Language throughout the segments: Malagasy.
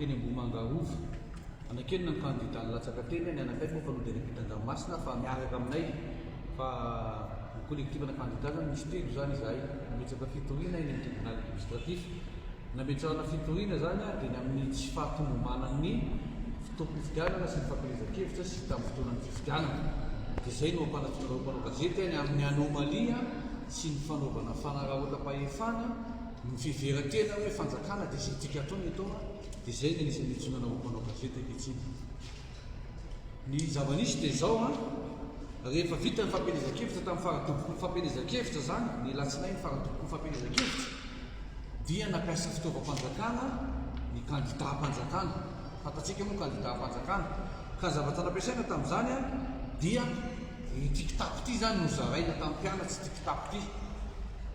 teny Ambomanga Rova. Anakenina ny candidat latsaka teny ny anakay moa fa no député-Dranomasina fa miaraka aminay fa ny collectif-na candidat zany misy telo zany izahay nametsaka fitoriana eny amin'ny tribunal administratif. Nametrahana fitoriana zany dia ny amin'ny tsy fahatombomanan'ny fifidianana sy ny fampielezan-kevitra sy tamin'ny fotoanan'ny fifidianana. Dia izay no ampanao gazety ny amin'ny anomalia sy ny fanaovana fanarahotam-pahefana ny fiveran-tena hoe fanjakana dia izay tsika ataony ataona. Dia izay ny anisany itsonana ampanao gazety ankehitriny. Ny zava-nisy dia izao rehefa vita ny fampielezan-kevitra tamin'ny faradoboko ny fampielezan-kevitra zany ny latsinainy faradoboko ny fampielezan-kevitra dia nampiasa fitaovam-panjakana ny candidat-mpanjakana. Fantatsika moa candidat-mpanjakana ka zavatra nampiasaina tamin'izany dia tikitapo ity zany no zaraina tamin'ny mpianatsy tikitapo ity.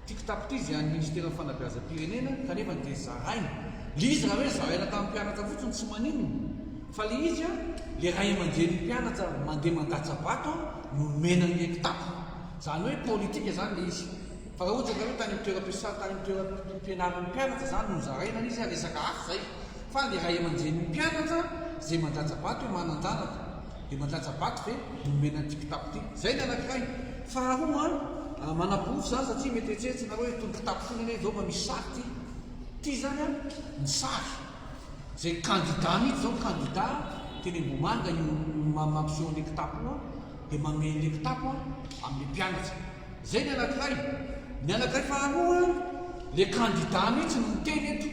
Tikitapo ity izay any ministera ny fanabeazam-pirenena kanefa dia zaraina. Le izy raha hoe zaraina tamin'ny mpianatra fotsiny tsy maninona fa le izy le ray aman-dren'ny mpianatra mandeha mandatsa-bato no menany ekitapo. Zany hoe politika zany le izy. Fa raha ohatra ka hoe tany toeram-piasana tany toeram-pianaran'ny mpianatra zany no zaraina izy resaka hafa zay. Fa le ray aman-dren'ny mpianatra zay mandatsa-bato hoe manan-janaka dia mandatsa-bato ve no menany tikitapo ity. Zay ny anankiray. Faharoa manam-porofo zany satria mety eritseritsy nareo hoe tondro-kitapo foana zao mba misy sary ity. Ity zany ny sary zay candidat mihitsy zao candidat teny Ambomanga io mampiseho ny kitapo dia mameno ny kitapo amin'ny mpianatra. Zay ny anankiray. Ny anankiray faharoa le candidat mihitsy no miteny eto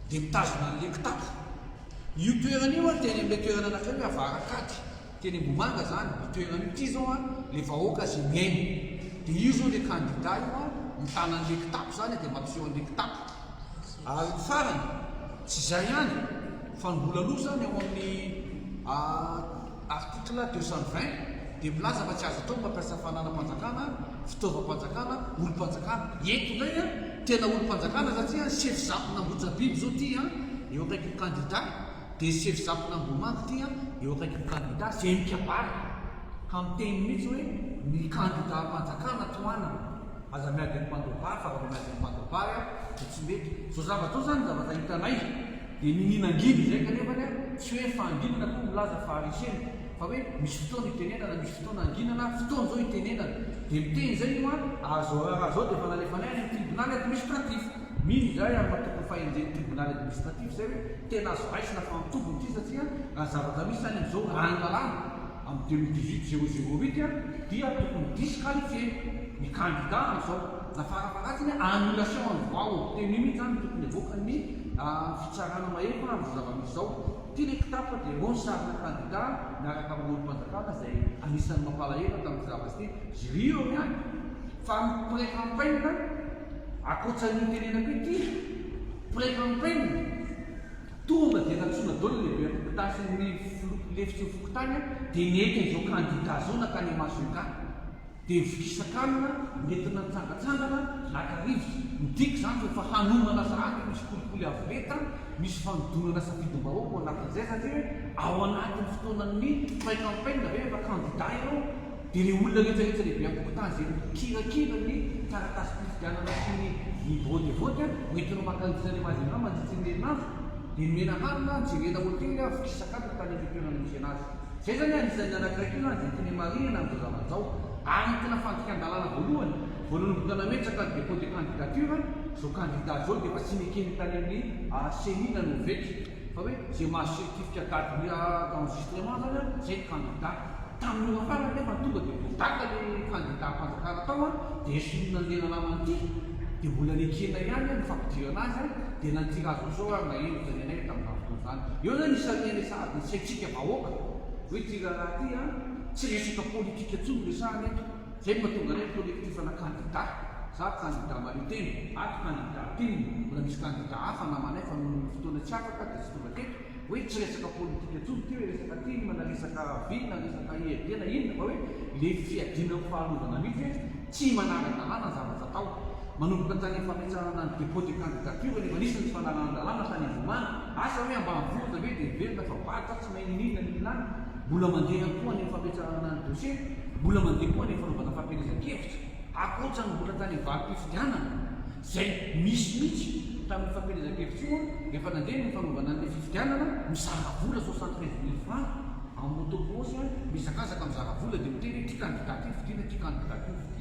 dia mitazona an'le kitapo. Io toerana io teny amin'ilay toerana anankiray hoe avarakady teny Ambomanga zany. Io toerana ity zao le vahoaka zay miaino. Dia io zao le candidat io mitana an'le kitapo zany dia mampiseho an'le kitapo. Ary farany tsy izay ihany fa ny mbola aloha zany ao amin'ny article 220 dia milaza fa tsy azo atao mampiasa fananam-panjakana, fitaovam-panjakana, olo-panjakana. Eto indray tena olo-panjakana satria sefy zapona Ambohidrabiby zao ty eo akaiky candidat dia sefy zapona Ambomanga ty eo akaiky candidat zay mikabary ka miteny mihitsy hoe ny candidat-panjakana toanana. Aza miady ny mpandobary fa raha miady ny mpandobary dia tsy mety. Zao zavatra zao zany zavatra hitanay dia nininanginy zay kanefa tsy hoe fanginana koa milaza fahariseny fa hoe misy fotoana itenenana, misy fotoana anginana, fotoana zao itenenana. Dia miteny zay io raha zao dia efa nalefanay any amin'ny tribunal administratif. Mino izay ary matoko fahenjen'ny tribunal administratif zay hoe tena azo raisina fa mitobony ity satria raha zavatra misy any amin'izao ranon-lalàna amin'ny 2018-008 dia tokony disqualifié ny candidat amin'izao. Na farafaratsiny annulation ny vao teny mihitsy zany tokony avoakany fitsarana mahefa amin'ny zava-misy zao. Ty le kitapo dia eo ny sarina candidat miaraka amin'ny olo-mpanjakana izay anisan'ny mampalahelo tamin'ny zavatra ity. Jury eo ihany fa ny pré-campagne akoatsan'ny tenenako ity pré-campagne tonga dia natsona dolo lehibe ampitasiny lefitsy ny fokotany dia nety izao candidat zao nakany masoka dia mivikisakanina nentina nitsangatsangana nakarivotra midika zany fa hanomana sahady misy kolikoly avoleta misy fanodonana safidim-bahoaka ao anatin'izay satria hoe ao anatin'ny fotoanan'ny pré-campagne hoe efa candidat ianao dia le olona rehetrarehetra lehibe ampokotany zay kirakira ny taratasy fifidianana sy ny vote hoentinao makandisan'ny mazina mandritry ny herinandro dia nomena hanina jerena hotely fikisakana tany amin'ny toerana misy anazy. Zay zany anisan'ny anankiray koa zany teny marina amin'izao zavatra ary tena fandikan-dalàna voalohany boka nametraka ny dépôt de candidature zao candidat zao dia efa tsy nekeny tany amin'ny senina no veky fa hoe zay mahazo certificat date d'enregistrement zany zay candidat. Tamin'ny afarany nefa tonga dia vodaka le candidat-mpanjakana tao dia esolona an'le naman'ity dia mbola nekena ihany ny fampidirana azy dia nantirazo zao ary naheno zany anay tamin'ny fotoana zany. Eo zany isan'ny sady ny saitsika vahoaka hoe tiraraha ty tsy resaka politika tsony resahany eto. Zay mahatonga anay collectif-na candidat za candidat mariteny ato candidat tiny mbola misy candidat hafa namanay fa fotoana tsy afaka dia tsy tonga teto hoe tsy resaka politika tsony ty hoe resaka ty mana resaka vina resaka iadena inona fa hoe le fiadina ny fahalovana mihitsy hoe tsy manara-dalàna zavatra atao. Manomboka tany fametsarana ny dépôt de candidature nefa nisy ny fanarana-dalàna tany Ambomanga asa hoe ambanivohitra ve dia velona fa bata tsy mahininina mihinany mbola mandeha koa ny fametsarana ny dossier, mbola mandeha koa ny fanaovana fampielezan-kevitra akoatra ny mbola tany valim-pifidianana zay misy mihitsy tamin'ny fampielezan-kevitra io efa nandeha ny fanaovana ny fifidianana mizara vola 73 000 francs amin'ny autobosy mizakazaka mizara vola dia miteny ity candidat io vidiana ity candidat io vidiana